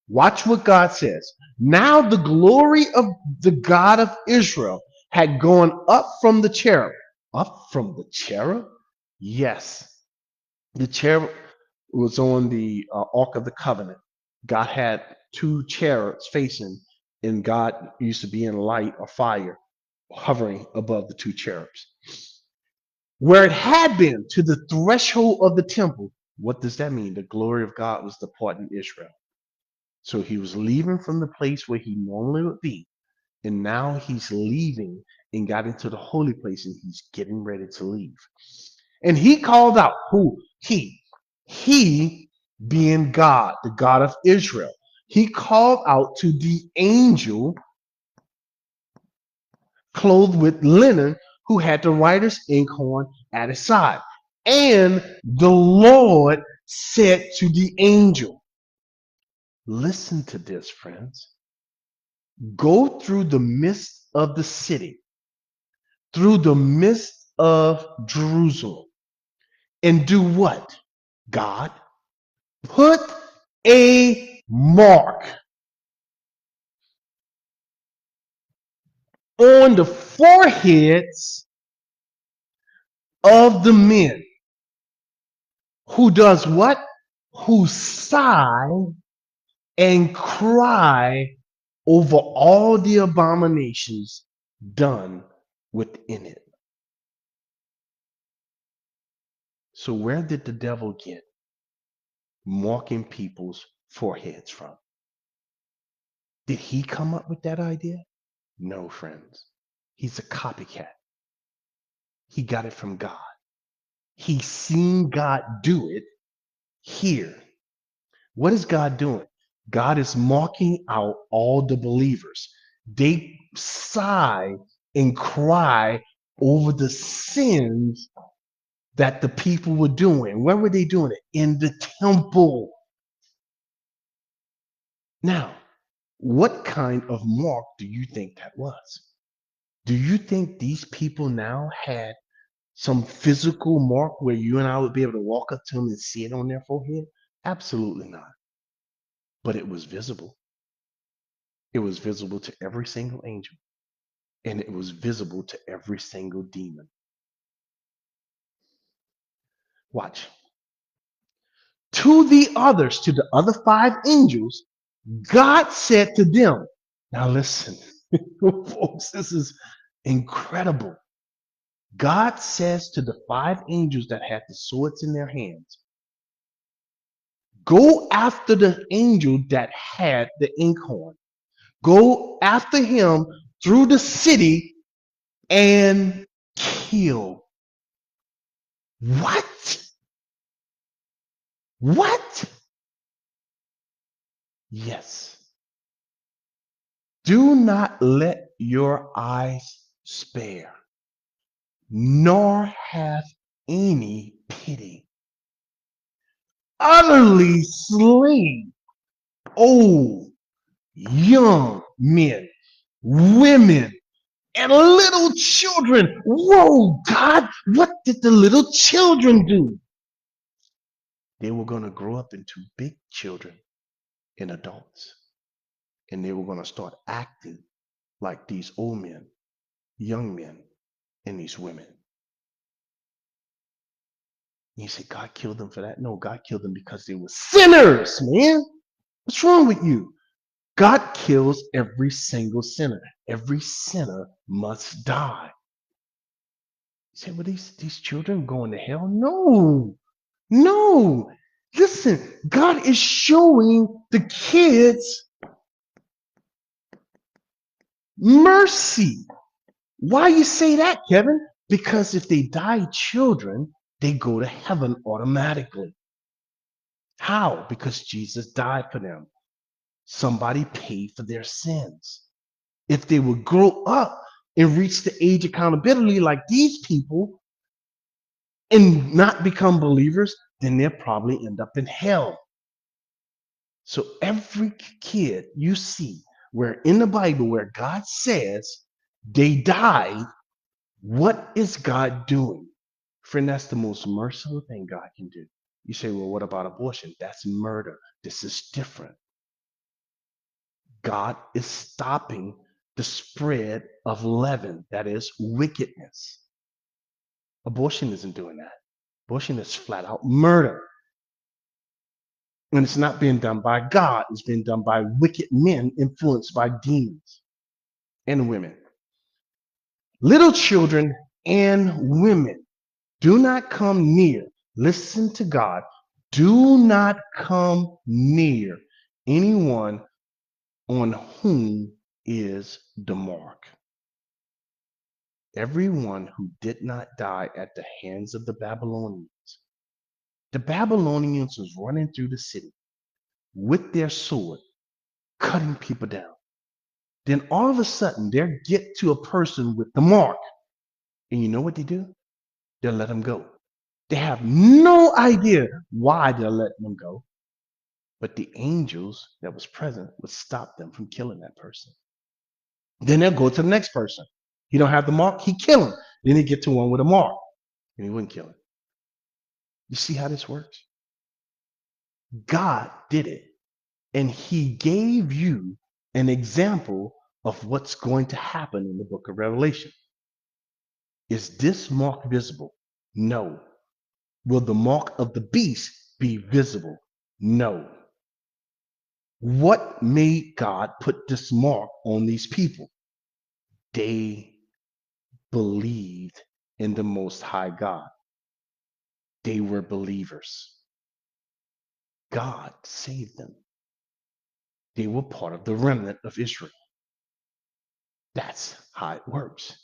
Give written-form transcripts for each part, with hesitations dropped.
Watch what God says. Now the glory of the God of Israel had gone up from the cherub. Up from the cherub? Yes. The cherub was on the Ark of the Covenant. God had two cherubs facing, and God used to be in light or fire hovering above the two cherubs. Where it had been to the threshold of the temple, what does that mean? The glory of God was departing Israel. So he was leaving from the place where he normally would be, and now he's leaving and got into the holy place, and he's getting ready to leave. And he called out, who? He being God, the God of Israel. He called out to the angel clothed with linen, who had the writer's inkhorn at his side. And the Lord said to the angel, listen to this, friends. Go through the midst of the city, through the midst of Jerusalem, and do what? God, put a mark on the foreheads of the men who does what? Who sigh and cry over all the abominations done within it. So where did the devil get marking people's foreheads from? Did he come up with that idea? No, friends. He's a copycat. He got it from God. He's seen God do it here. What is God doing? God is marking out all the believers. They sigh and cry over the sins that the people were doing. Where were they doing it? In the temple. Now, what kind of mark do you think that was? Do you think these people now had some physical mark where you and I would be able to walk up to them and see it on their forehead? Absolutely not. But it was visible. It was visible to every single angel, and it was visible to every single demon. Watch. To the others, to the other five angels, God said to them, now listen, folks, this is incredible. God says to the five angels that had the swords in their hands, go after the angel that had the inkhorn. Go after him through the city and kill. What? What? Yes. Do not let your eyes spare, nor have any pity. Utterly slain old, young men, women, and little children. Whoa, God, what did the little children do? They were going to grow up into big children and adults, and they were going to start acting like these old men, young men, and these women. And you say, God killed them for that? No, God killed them because they were sinners, man. What's wrong with you? God kills every single sinner. Every sinner must die. You say, well, these children going to hell? No, no. Listen, God is showing the kids mercy. Why you say that, Kevin? Because if they die children, they go to heaven automatically. How? Because Jesus died for them. Somebody paid for their sins. If they would grow up and reach the age of accountability like these people and not become believers, then they'll probably end up in hell. So every kid you see where in the Bible where God says they died, what is God doing? Friend, that's the most merciful thing God can do. You say, well, what about abortion? That's murder. This is different. God is stopping the spread of leaven, that is wickedness. Abortion isn't doing that. Abortion is flat out murder. And it's not being done by God, it's being done by wicked men influenced by demons and women. Little children and women, do not come near. Listen to God. Do not come near anyone on whom is the mark. Everyone who did not die at the hands of the Babylonians. The Babylonians was running through the city with their sword, cutting people down. Then all of a sudden, they get to a person with the mark. And you know what they do? They'll let them go. They have no idea why they're letting them go. But the angels that was present would stop them from killing that person. Then they'll go to the next person. He don't have the mark, he kill him. Then he get to one with a mark, and he wouldn't kill him. You see how this works? God did it. And he gave you an example of what's going to happen in the book of Revelation. Is this mark visible? No. Will the mark of the beast be visible? No. What made God put this mark on these people? They believed in the Most High God. They were believers. God saved them. They were part of the remnant of Israel. That's how it works.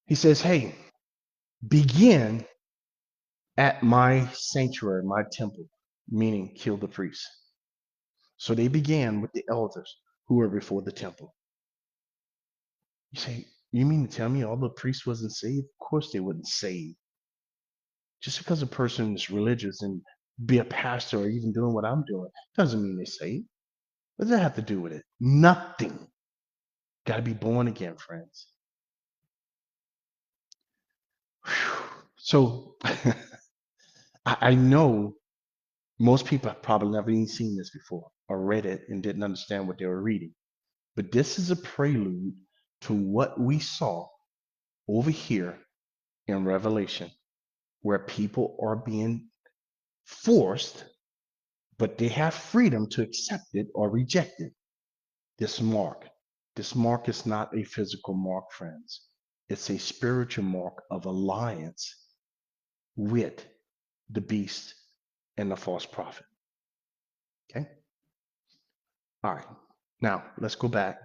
He says, hey, begin at my sanctuary, my temple, meaning kill the priests. So they began with the elders who were before the temple. You say, you mean to tell me all the priests wasn't saved? Of course they wouldn't save. Just because a person is religious and be a pastor or even doing what I'm doing doesn't mean they're saved. What does that have to do with it? Nothing. Got to be born again, friends. Whew. So I know most people have probably never even seen this before or read it and didn't understand what they were reading. But this is a prelude to what we saw over here in Revelation, where people are being forced, but they have freedom to accept it or reject it. This mark. This mark is not a physical mark, friends. It's a spiritual mark of alliance with the beast and the false prophet. Okay? All right. Now, let's go back.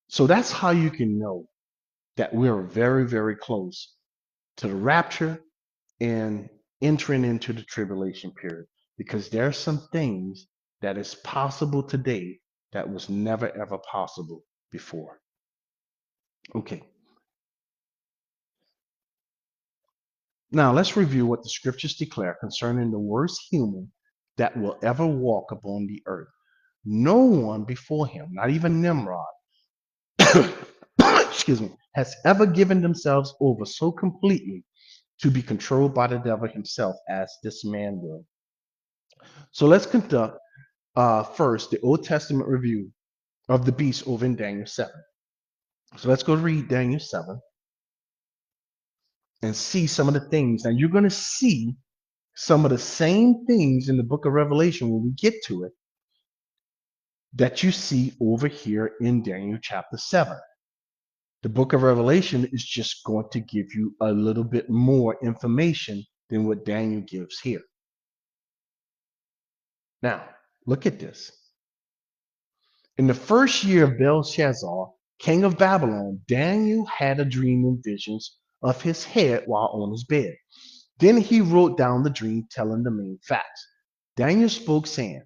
So that's how you can know that we're very, very close to the rapture and entering into the tribulation period, because there are some things that is possible today that was never ever possible before. Okay. Now let's review what the scriptures declare concerning the worst human that will ever walk upon the earth. No one before him, not even Nimrod, excuse me, has ever given themselves over so completely to be controlled by the devil himself as this man will. So let's conduct first the Old Testament review of the beast over in Daniel 7. So let's go read Daniel 7 and see some of the things. Now you're going to see some of the same things in the book of Revelation when we get to it that you see over here in Daniel chapter 7. The book of Revelation is just going to give you a little bit more information than what Daniel gives here. Now, look at this. In the first year of Belshazzar, king of Babylon, Daniel had a dream and visions of his head while on his bed. Then he wrote down the dream, telling the main facts. Daniel spoke, saying,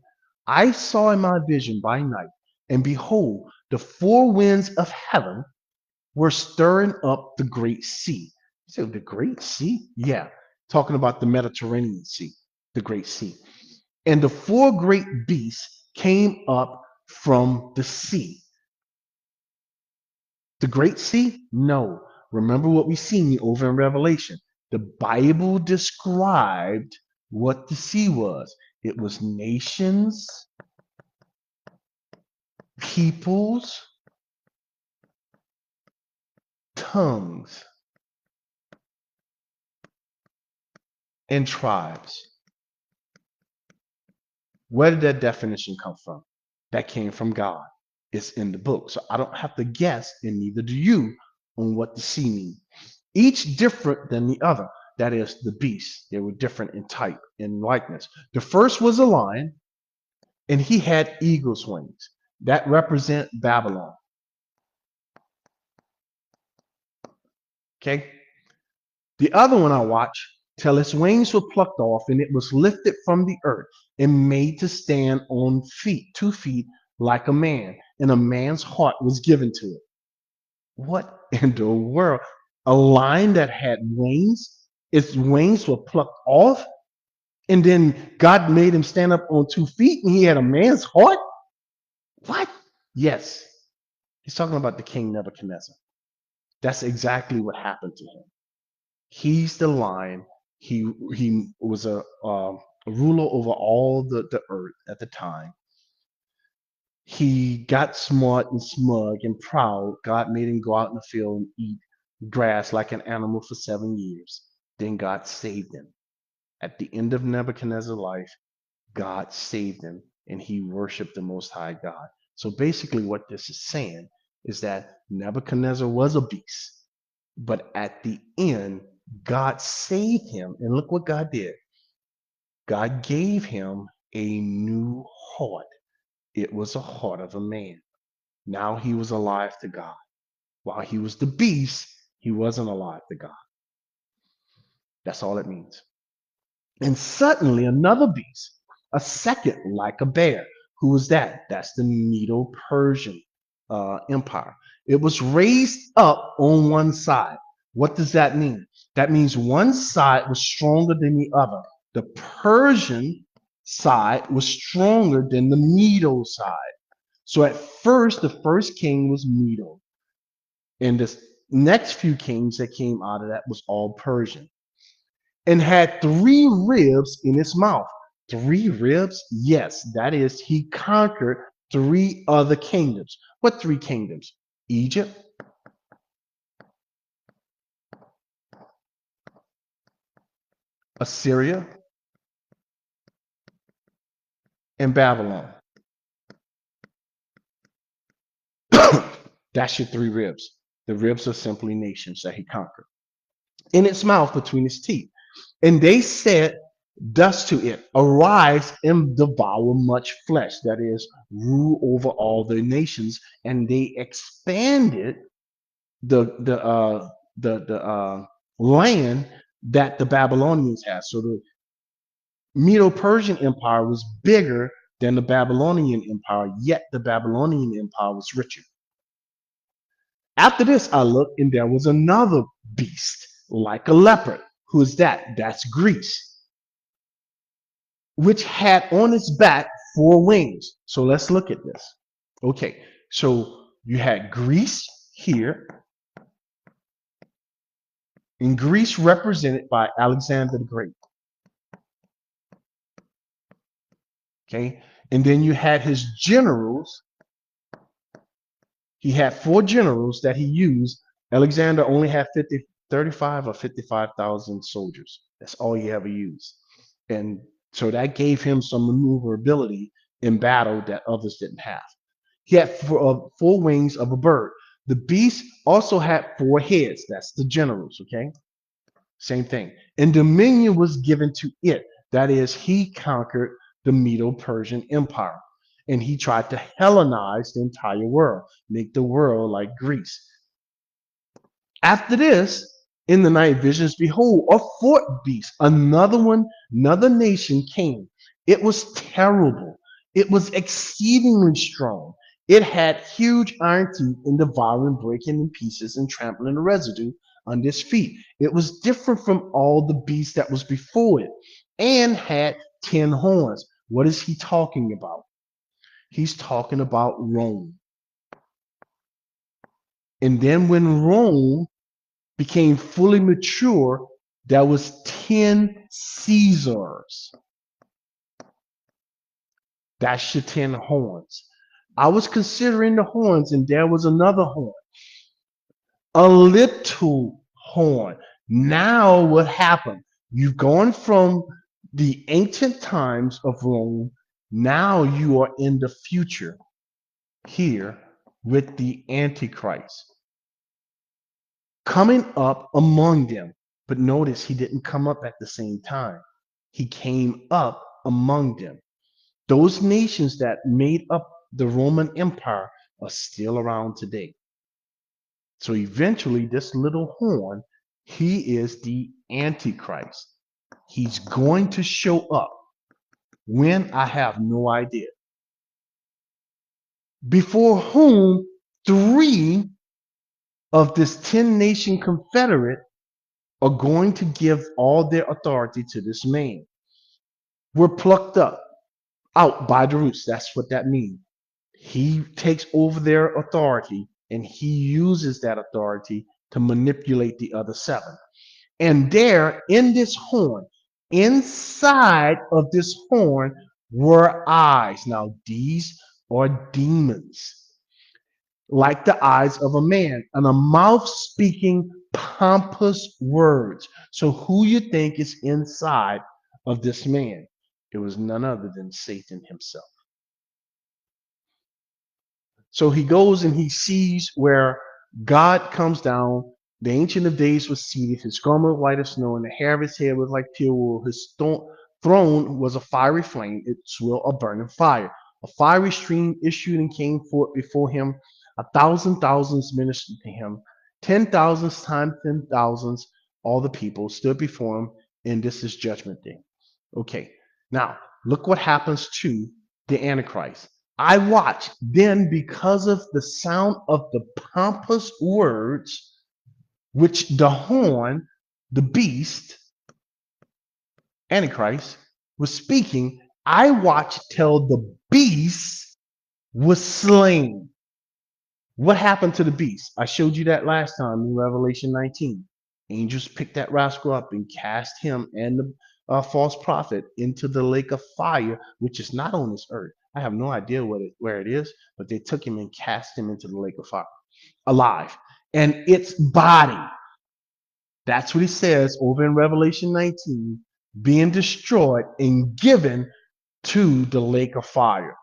I saw in my vision by night, and behold, the four winds of heaven were stirring up the great sea. So the great sea? Yeah, talking about the Mediterranean Sea, the great sea. And the four great beasts came up from the sea. The great sea? No. Remember what we seen over in Revelation. The Bible described what the sea was. It was nations, peoples, tongues, and tribes. Where did that definition come from? That came from God. It's in the book. So I don't have to guess, and neither do you, on what the sea means. Each different than the other. That is the beast. They were different in type and likeness. The first was a lion, and he had eagle's wings. That represent Babylon. Okay. The other one I watched, till its wings were plucked off, and it was lifted from the earth and made to stand on feet, 2 feet, like a man, and a man's heart was given to it. What in the world? A lion that had wings, its wings were plucked off, and then God made him stand up on 2 feet, and he had a man's heart? What? Yes. He's talking about the king Nebuchadnezzar. That's exactly what happened to him. He's the lion. He was a ruler over all the earth at the time. He got smart and smug and proud. God made him go out in the field and eat grass like an animal for 7 years. Then God saved him. At the end of Nebuchadnezzar's life, God saved him and he worshiped the Most High God. So basically, what this is saying is that Nebuchadnezzar was a beast, but at the end, God saved him. And look what God did. God gave him a new heart. It was a heart of a man. Now he was alive to God. While he was the beast, he wasn't alive to God. That's all it means. And suddenly another beast, a second like a bear. Who was that? That's the Medo-Persian Empire. It was raised up on one side. What does that mean? That means one side was stronger than the other. The Persian side was stronger than the Medo side. So at first, the first king was Medo. And the next few kings that came out of that was all Persian. And had 3 ribs in his mouth. 3 ribs? Yes, that is, he conquered 3 other kingdoms. What 3 kingdoms? Egypt, Assyria, and Babylon. That's your 3 ribs. The ribs are simply nations that he conquered. In its mouth, between his teeth. And they said thus to it, arise and devour much flesh, that is, rule over all the nations. And they expanded the land that the Babylonians had. So the Medo-Persian Empire was bigger than the Babylonian Empire, yet the Babylonian Empire was richer. After this, I looked, and there was another beast like a leopard. Who is that? That's Greece, which had on its back 4 wings. So let's look at this. Okay, so you had Greece here, and Greece represented by Alexander the Great. Okay, and then you had his generals. He had 4 generals that he used. Alexander only had 35 or 55,000 soldiers. That's all he ever used. And so that gave him some maneuverability in battle that others didn't have. He had 4 wings of a bird. The beast also had 4 heads. That's the generals, okay? Same thing. And dominion was given to it. That is, he conquered the Medo-Persian Empire. And he tried to Hellenize the entire world, make the world like Greece. After this, in the night visions, behold, a 4th beast, another nation came. It was terrible. It was exceedingly strong. It had huge iron teeth and devouring, breaking in pieces, and trampling the residue under its feet. It was different from all the beasts that was before it, and had 10 horns. What is he talking about? He's talking about Rome. And then when Rome became fully mature, There was 10 Caesars. That's your 10 horns. I was considering the horns, and there was another horn, a little horn. Now what happened? You've gone from the ancient times of Rome. Now you are in the future here with the Antichrist coming up among them. But notice he didn't come up at the same time. He came up among them. Those nations that made up the Roman Empire are still around today. So eventually, this little horn, he is the Antichrist. He's going to show up. When? I have no idea. Before whom three of this 10 nation confederate are going to give all their authority to this man. We're plucked up, out by the roots. That's what that means. He takes over their authority and he uses that authority to manipulate the other seven. And there in this horn, inside of this horn were eyes. Now, these are demons, like the eyes of a man, and a mouth speaking pompous words. So, who you think is inside of this man? It was none other than Satan himself. So he goes and he sees where God comes down. The Ancient of Days was seated, his garment white as snow, and the hair of his head was like pure wool. His throne was a fiery flame, its will a burning fire. A fiery stream issued and came forth before him. 1,000 thousands ministered to him. 10,000 times 10,000, all the people stood before him, and this is judgment day. Okay, now look what happens to the Antichrist. I watched. Then, because of the sound of the pompous words which the horn, the beast, Antichrist, was speaking, I watched till the beast was slain. What happened to the beast? I showed you that last time in Revelation 19. Angels picked that rascal up and cast him and the false prophet into the lake of fire, which is not on this earth. I have no idea where it is, but they took him and cast him into the lake of fire, alive. And its body, that's what he says over in Revelation 19, being destroyed and given to the lake of fire.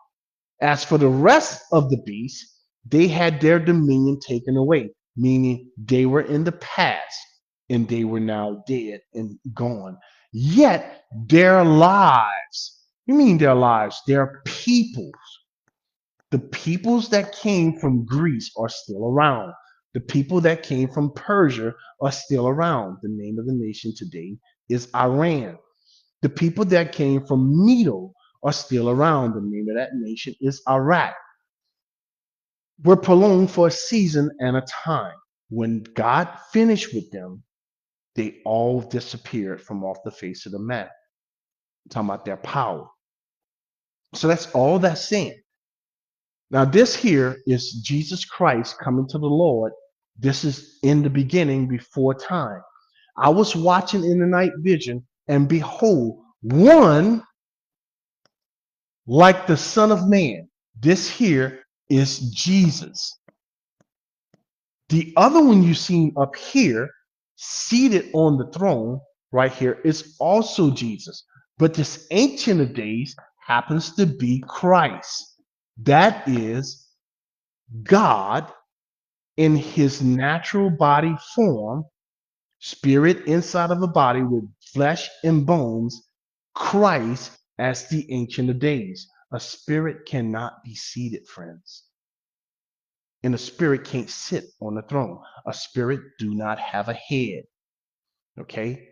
As for the rest of the beasts, they had their dominion taken away, meaning they were in the past and they were now dead and gone. Yet their lives, you mean their lives, their peoples, the peoples that came from Greece are still around. The people that came from Persia are still around. The name of the nation today is Iran. The people that came from Medo are still around. The name of that nation is Iraq. Were prolonged for a season and a time. When God finished with them, they all disappeared from off the face of the map. I'm talking about their power. So that's all that's saying. Now, this here is Jesus Christ coming to the Lord. This is in the beginning before time. I was watching in the night vision, and behold, one like the Son of Man. This here is Jesus. The other one you seen up here, seated on the throne, right here, is also Jesus. But this Ancient of Days happens to be Christ. That is God in his natural body form, spirit inside of a body with flesh and bones, Christ as the Ancient of Days. A spirit cannot be seated, friends. And a spirit can't sit on the throne. A spirit do not have a head. Okay?